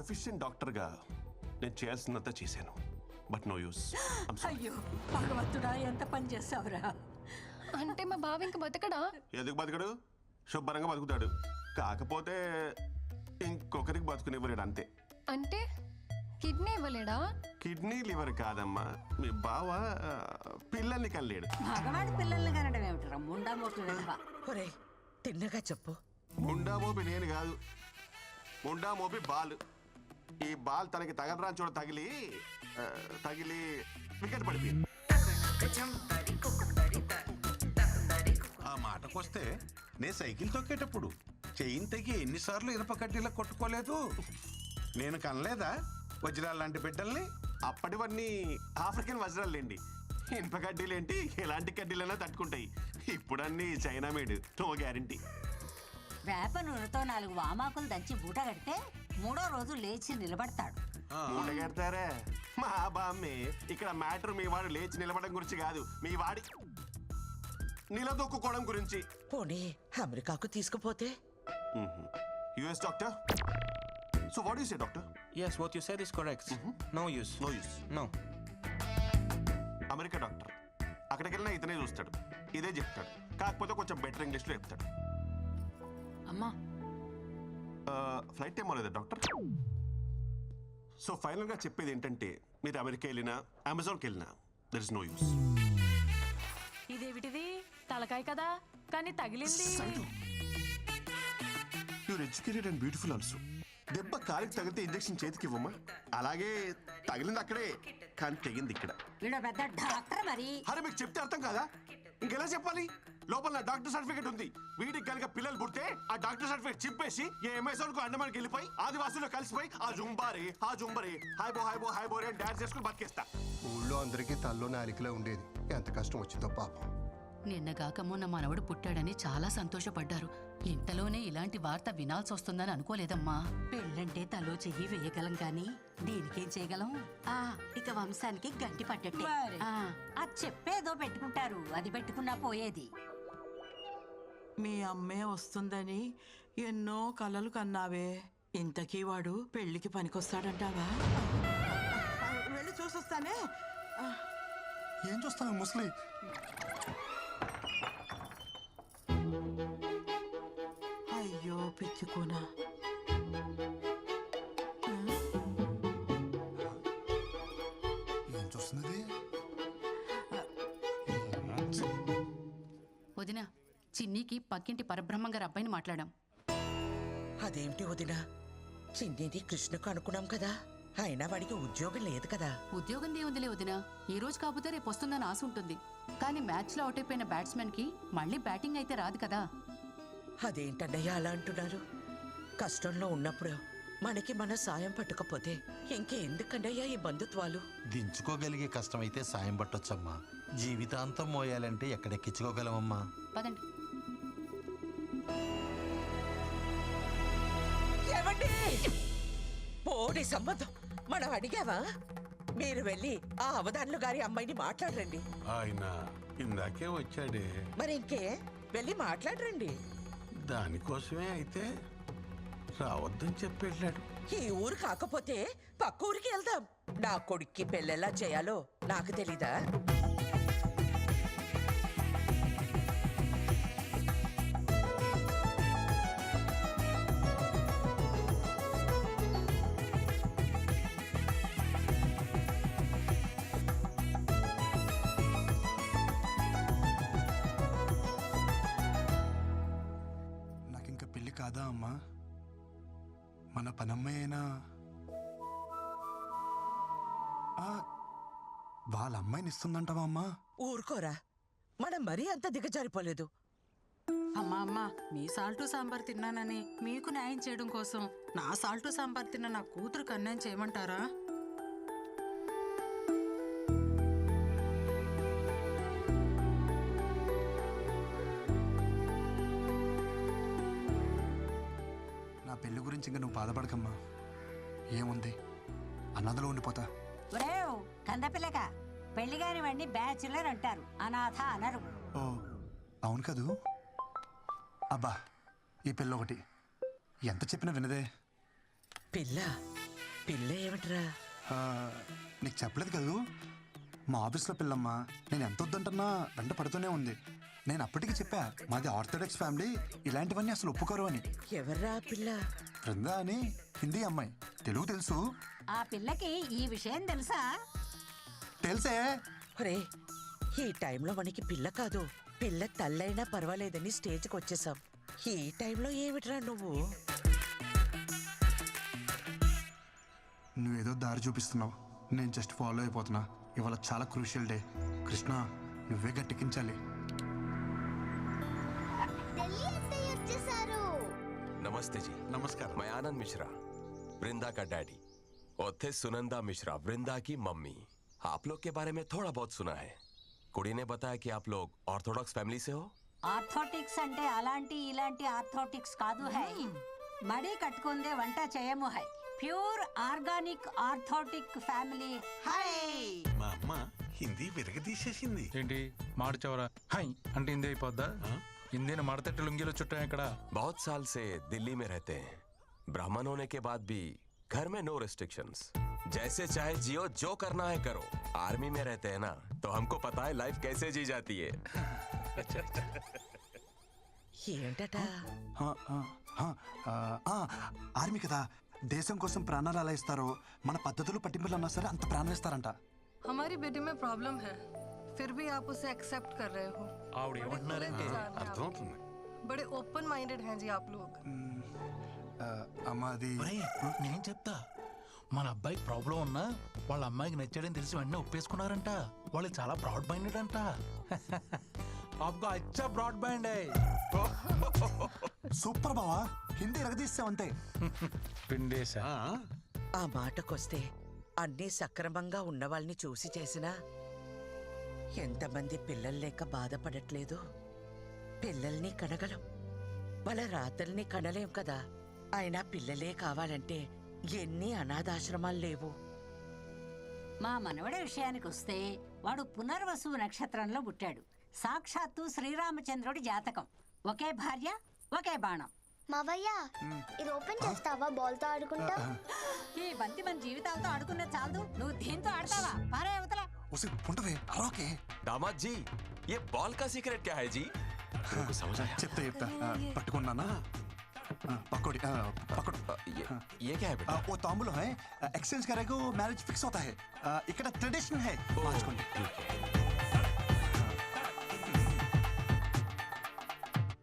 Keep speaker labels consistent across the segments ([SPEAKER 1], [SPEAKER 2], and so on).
[SPEAKER 1] Efficient డాక్టర్గా నేను చేయాల్సినంత చేశాను, బట్ నో యూస్.
[SPEAKER 2] అయ్యో భగవంతుడా, ఎంత పని చేసావురా.
[SPEAKER 3] అంటే మా బావ ఇంక బతకడా?
[SPEAKER 1] ఎందుకు బతకడు? శుభ్రంగా బతుకుతాడు. కాకపోతే ఇంకొకరికి బతుకునివ్వలేడు అంతే.
[SPEAKER 3] అంటే కిడ్నీ ఇవ్వలేడా?
[SPEAKER 1] కిడ్నీ లివర్ కాదమ్మా, మీ బావ పిల్లల్ని కనలేడు.
[SPEAKER 2] మగవాడి పిల్లల్ని కనడం ఏమిటరా ముండా మోటు విధవా.
[SPEAKER 4] ఒరే తిన్నగా చెప్పు.
[SPEAKER 1] ముండా మోపి నేను కాదు, ముండా మోపి బాల్. ఈ బాల్ తనకి తగలరాని చోట తగిలి వికెట్ పడిపోయింది.
[SPEAKER 5] ఆ మాటకొస్తే నేను సైకిల్ తొక్కేటప్పుడు చెయ్యిని తెగి ఎన్నిసార్లు ఇనప కడ్డీలా కొట్టుకోలేదు. నేను కనలేదా వజ్రాలు లాంటి బిడ్డల్ని?
[SPEAKER 1] అప్పటివన్నీ ఆఫ్రికన్ వజ్రాలేండి. ఇనుప కడ్డీలేంటి, ఎలాంటి కడ్డీలైనా తట్టుకుంటాయి. ఇప్పుడన్నీ చైనా మేడ్, నో గ్యారంటీ.
[SPEAKER 2] వేప నూనెతో 4 వామాకులు దంచి బూట కడితే 3వ రోజు లేచి నిలబడతాడు.
[SPEAKER 1] మూట కడతారా? మా బామ్మే. ఇక్కడ మ్యాటర్ మీ వాడు లేచి నిలబడడం గురించి కాదు, మీ వాడి నిలదొక్కుకోవడం గురించి.
[SPEAKER 4] పోనీ అమెరికాకు తీసుకుపోతే?
[SPEAKER 1] US doctor. So what you say doctor?
[SPEAKER 6] Yes, what you said is correct. No use.
[SPEAKER 1] No use.
[SPEAKER 6] No.
[SPEAKER 1] America doctor, అక్కడికి వెళ్ళినా ఇతనే చూస్తాడు, ఇదే చెప్తాడు. కాకపోతే కొంచెం బెటర్ ఇంగ్లీష్లో చెప్తాడు.
[SPEAKER 2] అమ్మా
[SPEAKER 1] ఫ్లైట్ టైం అవ్వలేదా డాక్టర్? సో ఫైనల్గా చెప్పేది ఏంటంటే, మీరు అమెరికా వెళ్ళినా అమెజాన్కి వెళ్ళినా దర్ ఇస్ నో యూస్.
[SPEAKER 7] ఇదేమిటిది తలకాయ కదా, కానీ తగిలింది.
[SPEAKER 1] You're educated and beautiful also. దెబ్బ కాలికి తగిలితే ఇంజెక్షన్ చేతికి ఇవ్వమ్మా. అలాగే తగిలింది అక్కడే, కానీ తెగింది ఇక్కడ.
[SPEAKER 2] వీడు పెద్ద డాక్టర్ మరి.
[SPEAKER 1] అరే మీకు చెప్తే అర్థం కాదా? ఇంకెలా చెప్పాలి? లోపల నా డాక్టర్ సర్టిఫికేట్ ఉంది. వీడికి కనుక పిల్లలు పుడితే ఆ డాక్టర్ సర్టిఫికేట్ చింపేసి ఏ అమెజాన్ కు అండమానికి వెళ్ళిపోయి ఆదివాసుల్లో కలిసిపోయి ఆ జుంబారే హాయ్ బో అని డాన్స్ చేసుకుని బతికేస్తా.
[SPEAKER 8] ఊళ్ళో అందరికీ తల్లో నాలికలో ఉండేది. ఎంత కష్టం వచ్చిందో పాపం.
[SPEAKER 9] నిన్నగాక మొన్న మనవడు పుట్టాడని చాలా సంతోషపడ్డారు. ఇంతలోనే ఇలాంటి వార్త వినాల్సి వస్తుందని అనుకోలేదమ్మా.
[SPEAKER 2] పెళ్ళంటే తలో చెయ్యి వేయగలం కానీ దీనికేం చేయగలం. ఇక వంశానికి గంటి పట్టట్టే. అది చెప్పేదో పెట్టుకుంటారు, అది పెట్టుకున్నా పోయేది.
[SPEAKER 10] మీ అమ్మే వస్తుందని ఎన్నో కలలు కన్నావే. ఇంతకీ వాడు పెళ్లికి పనికొస్తాడంటావా? వెళ్ళి చూసొస్తానే.
[SPEAKER 8] ఏం చూస్తావు ముసలి?
[SPEAKER 10] అయ్యో పిచ్చుకోనా.
[SPEAKER 8] ఏం చూస్తున్నది?
[SPEAKER 9] వదినా, చిన్నీకి పక్కింటి పరబ్రహ్మం గారి అబ్బాయిని మాట్లాడాం.
[SPEAKER 4] అదేమిటి వదినా, చిన్నిది కృష్ణకు అనుకున్నాం కదా, అయినా వాడికి ఉద్యోగం లేదు కదా.
[SPEAKER 9] ఉద్యోగం దేవుందిలే వదినా, ఈ రోజు కాకపోతే రేపు వస్తుందని ఆశ ఉంటుంది. కానీ మ్యాచ్లో అవుట్ అయిపోయిన బ్యాట్స్మెన్ కి మళ్ళీ బ్యాటింగ్ అయితే రాదు కదా.
[SPEAKER 4] అదేంటన్నయ్య అలా అంటున్నారు? కష్టంలో ఉన్నప్పుడు మనకి మన సాయం పట్టకపోతే ఇంకెందుకన్నయ్యా ఈ బంధుత్వాలు?
[SPEAKER 5] దించుకోగలిగే కష్టమైతే సాయం పట్టొచ్చమ్మా. జీవితాంతం మోయాలంటే ఎక్కడెక్కించుకోగలమమ్మా?
[SPEAKER 9] పదండి.
[SPEAKER 4] ఏమండి, పోనీ సంబంధం మనం అడిగావా? మీరు వెళ్ళి ఆ అవధానులు గారి అమ్మాయిని మాట్లాడరండి.
[SPEAKER 5] ఆయన ఇందాకే వచ్చాడే.
[SPEAKER 4] మరి ఇంకే వెళ్ళి మాట్లాడరండి.
[SPEAKER 5] దానికోసమే అయితే రావద్దని చెప్పేళ్ళాడు.
[SPEAKER 4] ఈ ఊరు కాకపోతే పక్క ఊరికి వెళ్దాం. నా కొడుక్కి పెళ్ళెలా చేయాలో నాకు తెలీదా?
[SPEAKER 8] నాకింక పెళ్లి కాదా అమ్మా? మన పనమ్మాయి అయినా వాళ్ళ అమ్మాయిని ఇస్తుందంటావా అమ్మా?
[SPEAKER 4] ఊరుకోరా, మనం మరీ అంత దిగజారిపోలేదు.
[SPEAKER 10] అమ్మా మీ సాల్టు సాంబార్ తిన్నానని మీకు న్యాయం చేయడం కోసం నా సాల్టు సాంబార్ తిన్న నా కూతురు అన్యాయం చేయమంటారా?
[SPEAKER 8] నా పెళ్లి గురించి ఇంకా నువ్వు బాధపడకమ్మా. ఏముంది, అన్నదలో ఉండిపోతా.
[SPEAKER 2] కందపిల్లక పెళ్లి కాని వాడిని బ్యాచులర్ అంటారు, అనాథ అనరు.
[SPEAKER 8] ఓ అవును కదూ. అబ్బా, ఈ పిల్ల ఒకటి ఎంత చెప్పినా వినదే.
[SPEAKER 4] పిల్ల పిల్ల ఏమిట్రా?
[SPEAKER 8] ఆ, నీకు చెప్పలేదు కదూ, మా ఆఫీస్లో పిల్లమ్మ. నేను ఎంత వద్దంటున్నా వెంట పడుతూనే ఉంది. నేను అప్పటికి చెప్పా, మాది ఆర్థోడాక్స్ ఫ్యామిలీ, ఇలాంటివన్నీ అసలు ఒప్పుకోరు అని.
[SPEAKER 4] ఎవర్రా పిల్ల?
[SPEAKER 8] బృందా అని హిందీ అమ్మాయి. తెలుగు తెలుసు.
[SPEAKER 2] ఆ పిల్లకి ఈ విషయం తెలుసా?
[SPEAKER 8] తెలుసే.
[SPEAKER 4] ఒరే, ఈ టైంలో మనకి పిల్ల కాదు, పిల్ల తల్లైనా పర్వాలేదని స్టేజ్కి వచ్చేసాం. ఈ టైంలో ఏమిట్రా నువ్వు?
[SPEAKER 8] నువ్వేదో దారి చూపిస్తున్నావు, నేను జస్ట్ ఫాలో అయిపోతున్నా. ఇవాళ చాలా క్రూషియల్ డే. కృష్ణ, నువ్వే గట్టెక్కించాలి.
[SPEAKER 11] नमस्ते जी।
[SPEAKER 5] నమస్కారం.
[SPEAKER 11] मैं आनंद मिश्रा, वृंदा का डैडी, और थे सुनंदा मिश्रा, वृंदा की मम्मी। आप लोग के बारे में थोड़ा बहुत सुना है। कुड़ी ने बताया कि आप लोग ऑर्थोडॉक्स फैमिली से हो।
[SPEAKER 2] ఆర్థోటిక్స్ అంటే అలాంటి ఇలాంటి ఆర్థోటిక్స్ కాదు హై. మడి కట్టుకుందే వంట చేయము high. Pure organic orthodox family high.
[SPEAKER 5] మా అమ్మ హిందీ విరగదీసేసింది.
[SPEAKER 12] ఏంటి మాడిచవరా హై అంటే హిందీ అయిపోద్దా? హిందీని మడతట్టి లుంగీలో చుట్టాం ఇక్కడ.
[SPEAKER 11] बहुत साल से दिल्ली में रहते हैं। ब्राह्मण होने के बाद भी घर में नो रिस्ट्रिक्शंस, जैसे चाहे जियो, जो करना है करो। आर्मी में रहते हैं ना, तो हमको पता है लाइफ कैसे जी जाती है।
[SPEAKER 4] ఏంటట?
[SPEAKER 8] ఆర్మీ కదా, దేశం కోసం ప్రాణాలు అలా ఇస్తారో, మన పద్ధతులు పట్టింపులు అన్నా సరే అంత ప్రాణం ఇస్తారంట.
[SPEAKER 3] हमारी बेटी में प्रॉब्लम है, फिर भी आप उसे एक्सेप्ट कर रहे हो।
[SPEAKER 12] ఆవిడ ఏమంటున్నారంటే
[SPEAKER 5] అర్థమవుతుంది.
[SPEAKER 3] बड़े ओपन माइंडेड हैं जी आप लोग।
[SPEAKER 8] అమ్మ అది
[SPEAKER 12] నేను చెప్తా. మన అబ్బాయికి ప్రాబ్లం ఉన్నా వాళ్ళ అమ్మాయికి నచ్చాడని తెలిసి వెంటనే ఒప్పేసుకున్నారంట. వాళ్ళు చాలా బ్రాడ్ మైండెడ్ అంట. आपको अच्छा ब्रॉड बैंड है।
[SPEAKER 8] సూపర్ బావా, హిందీ ఎరగదీస్తావంతే.
[SPEAKER 12] పిండేశా.
[SPEAKER 4] ఆ మాటకొస్తే అన్నీ సక్రమంగా ఉన్న వాళ్ళని చూసి చేసినా ఎంతమంది పిల్లలు లేక బాధపడట్లేదు. పిల్లల్ని కనగలం, వాళ్ళ రాతల్ని కనలేం కదా. అయినా పిల్లలే కావాలంటే ఎన్ని అనాథాశ్రమాలు లేవు.
[SPEAKER 2] మా మనవడి విషయానికి వస్తే వాడు పునర్వసు నక్షత్రంలో పుట్టాడు. సాక్షాత్తు శ్రీరామచంద్రుడి జాతకం. ఒకే భార్య, ఒకే బాణం.
[SPEAKER 13] మావయ్య, ఇది ఓపెన్ చేస్తావా? బాల్ తో ఆడుకుంటా.
[SPEAKER 2] ఈ బంతి మన జీవితాలతో ఆడుకునే చాలదు, నువ్వు దీంతో ఆడతావా? పారే అవతల.
[SPEAKER 11] दामाद जी, ये बॉल का सीक्रेट क्या है जी? समझ आया?
[SPEAKER 8] చెప్తా పట్టుకున్నానా? पकौड़ी पकड़
[SPEAKER 11] ये क्या है बेटा?
[SPEAKER 8] वो तांबूल है, एक्सचेंज करेगा मैरिज फिक्स होता है. ఇక్కడ ట్రెడిషన్ है.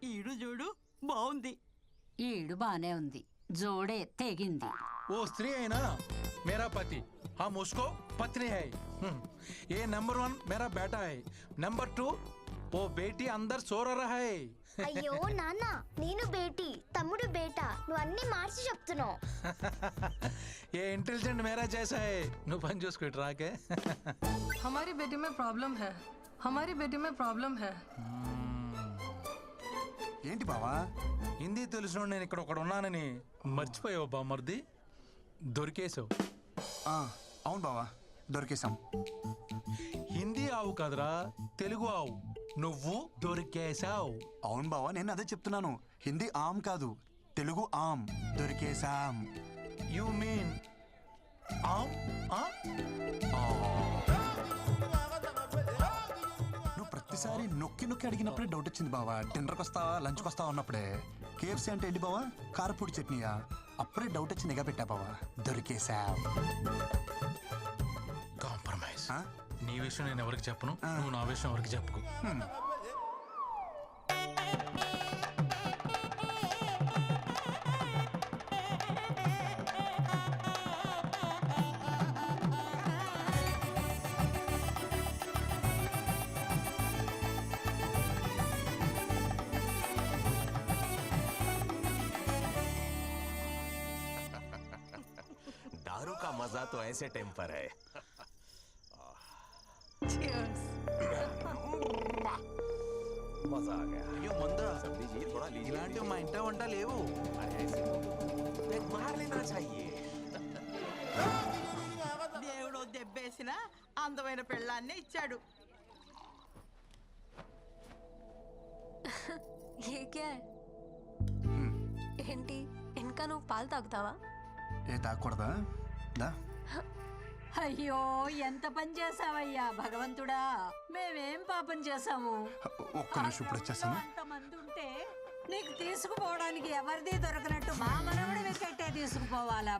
[SPEAKER 10] ఈడు చూడు బాగుంది.
[SPEAKER 2] ఈడు బానే ఉంది, జోడే తెగింది.
[SPEAKER 12] वो स्त्री है ना, मेरा पति, हम उसको पत्नी है. ये नंबर 1 मेरा बेटा है, नंबर 2 वो बेटी अंदर सो रहा है.
[SPEAKER 13] అయ్యో నాన్న, నేను బేటీ, తమ్ముడు బేటా, నువ్వు అన్ని మార్చి చెప్తున్నావు.
[SPEAKER 12] ये इंटेलिजेंट मेरा जैसा है. నువ్వు పని చూసుకో ఇటు రాకే.
[SPEAKER 3] हमारी बेटी में प्रॉब्लम है, हमारी बेटी में प्रॉब्लम है।
[SPEAKER 8] ఏంటి బావా?
[SPEAKER 12] హిందీ తెలిసిన నేను ఇక్కడ ఒకడు ఉన్నానని మర్చిపోయావు బామర్ది. దొరికేసావు.
[SPEAKER 8] అవును బావా, దొరికేసాం.
[SPEAKER 12] హిందీ ఆవు కదరా, తెలుగు ఆవు. నువ్వు దొరికేసావు.
[SPEAKER 8] అవును బావా, నేను అదే చెప్తున్నాను. హిందీ ఆమ్ కాదు, తెలుగు ఆమ్. దొరికేసాం.
[SPEAKER 12] యు మీన్ ఆమ్?
[SPEAKER 8] నువ్వు ప్రతిసారి నొక్కి నొక్కి అడిగినప్పుడే డౌట్ వచ్చింది బావా. డిన్నర్కి వస్తావా, లంచ్కి వస్తావా అన్నప్పుడే. కేఎఫ్సీ అంటే ఏంటి బావా? కారపూడి చట్నీయా? అప్పుడే డౌట్ వచ్చి నిఘా పెట్టా బావా. దొరికేసాం.
[SPEAKER 12] కాంప్రమైజ్. నీ విషయం నేను ఎవరికి చెప్పను, నువ్వు నా విషయం ఎవరికి చెప్పుకో.
[SPEAKER 11] दारू का मजा तो ऐसे टेम्पर है. मजा आ गया.
[SPEAKER 6] అయ్యో ముందా
[SPEAKER 11] सब लीजिए, थोड़ा लीजिए.
[SPEAKER 6] ఇలాంటివి మా ఇంట వంట లేవు.
[SPEAKER 11] अरे ऐसे एक मार लेना चाहिए.
[SPEAKER 10] దేవుడు దెబ్బేసిన అందమైన పెళ్ళాన్ని ఇచ్చాడు.
[SPEAKER 3] ये क्या है? ఏంటి ఇంకా నువ్వు పాలు తాగుతావా?
[SPEAKER 8] ఏ తాగకూడదా? దా
[SPEAKER 2] అయ్యో ఎంత పని చేసావయ్యా భగవంతుడా, మేమేం పాపం చేసాము?
[SPEAKER 8] ఒక్క నిమిషం ఇప్పుడు వచ్చేస్తాను.
[SPEAKER 2] అంతమంది ఉంటే నీకు తీసుకుపోవడానికి ఎవరిది దొరకనట్టు మా మనవడి వికెట్టే తీసుకుపోవాలా?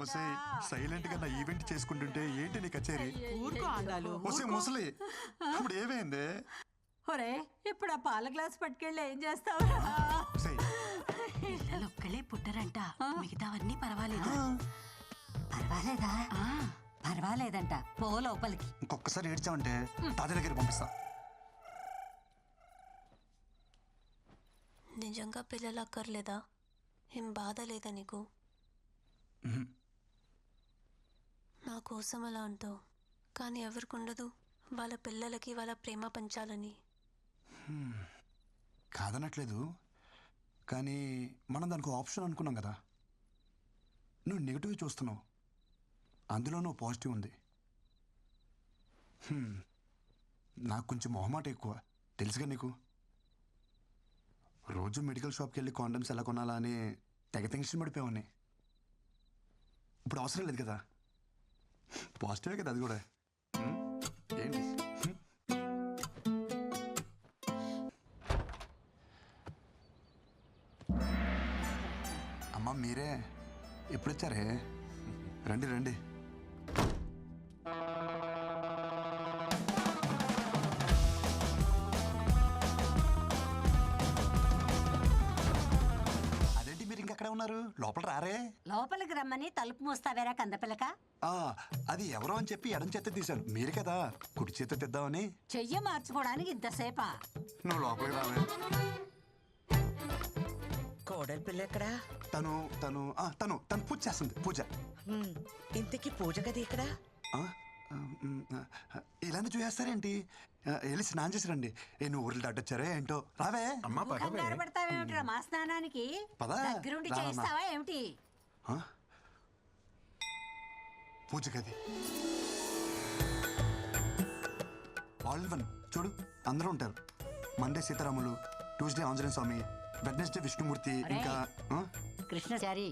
[SPEAKER 8] ఒసే సైలెంట్ గా నా ఈవెంట్ చేసుకుంటుంటే ఏంటి నీ కచేరీ?
[SPEAKER 4] ఊరుకో ఆండాలు.
[SPEAKER 8] ఒసే ముసలి ఇప్పుడు ఏమైంది?
[SPEAKER 2] ఒరే ఇప్పుడు ఆ పాల గ్లాస్ పట్టుకెళ్ళి ఏం చేస్తావురా?
[SPEAKER 8] ఒసేయ్,
[SPEAKER 2] పిల్లలు ఒక్కళ్ళే పుట్టరంట, మిగతావన్నీ పర్వాలేదు. పర్వాలేదా? పర్వాలేదంట. పో లోపలికి.
[SPEAKER 8] ఇంకొకసారి ఏడ్చావంటే తాత దగ్గర పంపిస్తా.
[SPEAKER 13] నిజంగా పిల్లలు అక్కర్లేదా? ఏం బాధ లేదా నీకు? నా కోసం అలా అంటావు, కానీ ఎవరికి ఉండదు వాళ్ళ పిల్లలకి వాళ్ళ ప్రేమ పంచాలని?
[SPEAKER 8] కాదనట్లేదు, కానీ మనం దానికి ఆప్షన్ అనుకున్నాం కదా. నువ్వు నెగిటివ్ చూస్తున్నావు, అందులో నువ్వు పాజిటివ్ ఉంది. నాకు కొంచెం మొహమాట ఎక్కువ, తెలుసుగా నీకు. రోజు మెడికల్ షాప్కి వెళ్ళి కాండమ్స్ ఎలా కొనాలా అని తెగ టెన్షన్ పడిపోయావని. ఇప్పుడు అవసరం లేదు కదా, పాజిటివే కదా అది కూడా. ఏంటి అమ్మ మీరే ఎప్పుడు వచ్చారే? రండి రండి. అదేంటి మీరు ఇంకెక్కడ ఉన్నారు? లోపల రారే?
[SPEAKER 2] లోపలికి రమ్మని తలుపు మూస్తావేరా కందపిల్లక?
[SPEAKER 8] అది ఎవరో అని చెప్పి ఎడం చేత తీశాను, మీరు కదా కుడి చేత తెద్దామని.
[SPEAKER 2] చెయ్యి మార్చుకోవడానికి ఇంతసేపా?
[SPEAKER 8] నువ్వు లోపలికి రావే.
[SPEAKER 4] కోడలి పిల్ల ఎక్కడా?
[SPEAKER 8] తను తను తను తను పూజ చేస్తుంది. పూజ.
[SPEAKER 4] ఇంతకీ పూజ గది ఇక్కడ?
[SPEAKER 8] ఇలానే చూసేస్తారేంటి? వెళ్ళి స్నానం చేసి రండి. నువ్వు ఊర్లు దాటొచ్చారే ఏంటో. రావే.
[SPEAKER 2] కంగారు పడతావేమిట్రా మా స్నానానికి?
[SPEAKER 8] పదా.
[SPEAKER 2] దగ్గరుండి చేస్తావా ఏమిటి?
[SPEAKER 8] పూజ గది ఆల్ ఇన్ వన్. చూడు అందరూ ఉంటారు. మండే సీతారాములు, ట్యూస్డే ఆంజనేయ స్వామి, వెడ్నెస్డే విష్ణుమూర్తి, ఇంకా
[SPEAKER 2] కృష్ణచారి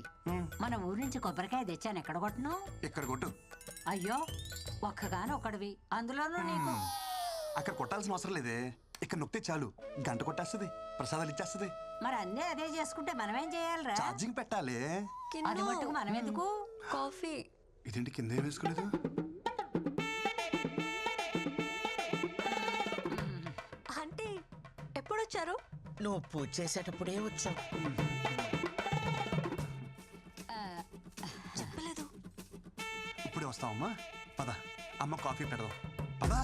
[SPEAKER 2] మన ఊరి నుంచి కొబ్బరికాయ తెచ్చాను, ఎక్కడ కొట్టను?
[SPEAKER 8] ఇక్కడ కొట్టు.
[SPEAKER 2] అయ్యో ఒక్కగానొక్కడివి, అందులోనూ నీకు.
[SPEAKER 8] అక్కడ కొట్టాల్సిన అవసరం లేదే, ఇక్కడ నొక్కితే చాలు గంట కొట్టేస్తుంది, ప్రసాదాలు ఇచ్చేస్తుంది.
[SPEAKER 2] మరి అన్నీ అదే చేసుకుంటే మనమేం చేయాలిరా?
[SPEAKER 8] ఛార్జింగ్ పెట్టాలి.
[SPEAKER 2] అది మట్టుకు మనం ఎందుకు?
[SPEAKER 13] కాఫీ.
[SPEAKER 8] ఇదేంటి కింద ఏం వేసుకోలేదు?
[SPEAKER 13] అంటే ఎప్పుడు వచ్చారు?
[SPEAKER 4] నువ్వు పూజ చేసేటప్పుడే వచ్చావు.
[SPEAKER 13] చెప్పలేదు.
[SPEAKER 8] ఇప్పుడే వస్తావమ్మా, పద. అమ్మ కాఫీ పెడదాం, పదా.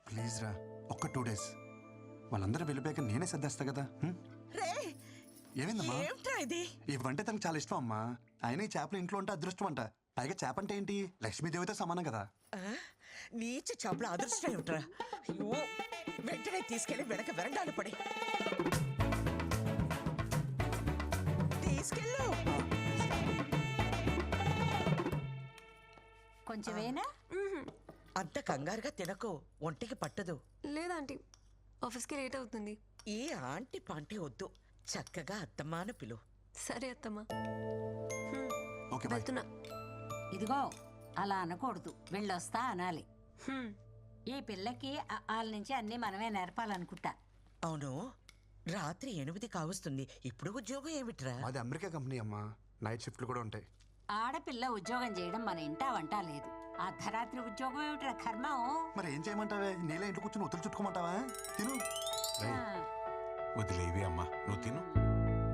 [SPEAKER 8] ప్లీజ్ రా, ఒక్క 2 days. వాళ్ళందరూ వెళ్ళిపోయాక నేనే సర్దేస్తా కదా. ఏమైందమ్మా? ఇవంటే తనకు చాలా ఇష్టం అమ్మా. ఆయన ఈ చేపలు ఇంట్లో ఉంటే అదృష్టం అంట. పైగా చేప అంటే ఏంటి, లక్ష్మీదేవితో సమానం కదా.
[SPEAKER 4] నీచ చేపల అదృష్టం ఏమిట్రా? వెంటనే తీసుకెళ్లి వెనక వెరండాలు పడి తీసుకెళ్ళు.
[SPEAKER 2] కొంచెమేనా?
[SPEAKER 4] అంత కంగారుగా తినకు, ఒంటికి పట్టదు.
[SPEAKER 13] లేదంటీ, ఆఫీస్కి లేట్ అవుతుంది.
[SPEAKER 4] ఈ ఆంటీ పాంటీ వద్దు, చక్కగా అత్తమ్మాను పిలు.
[SPEAKER 13] సరే అత్తమ్మా,
[SPEAKER 8] ఓకే
[SPEAKER 13] వెళ్తున్నా.
[SPEAKER 2] ఇదిగో అలా అనకూడదు, వెళ్ళొస్తా అనాలి. ఈ పిల్లకి వాళ్ళ నుంచి అన్ని మనమే నేర్పాలనుకుంటా.
[SPEAKER 4] అవును, రాత్రి 8 కావస్తుంది, ఇప్పుడు ఉద్యోగం ఏమిట్రా?
[SPEAKER 8] అది అమెరికా కంపెనీ అమ్మా, నైట్ షిఫ్ట్లు కూడా ఉంటాయి.
[SPEAKER 2] ఆడపిల్ల ఉద్యోగం చేయడం మన ఇంటా వంట లేదు. అర్ధరాత్రి ఉద్యోగం ఏమిట్రా కర్మం?
[SPEAKER 8] మరి ఏం చేయమంటావే? నీళ్ళ ఇంటి కూర్చొని ఉత్తరు చుట్టుకోమంటావా? తిను.
[SPEAKER 5] వదిలేవి అమ్మా, నువ్వు తిను.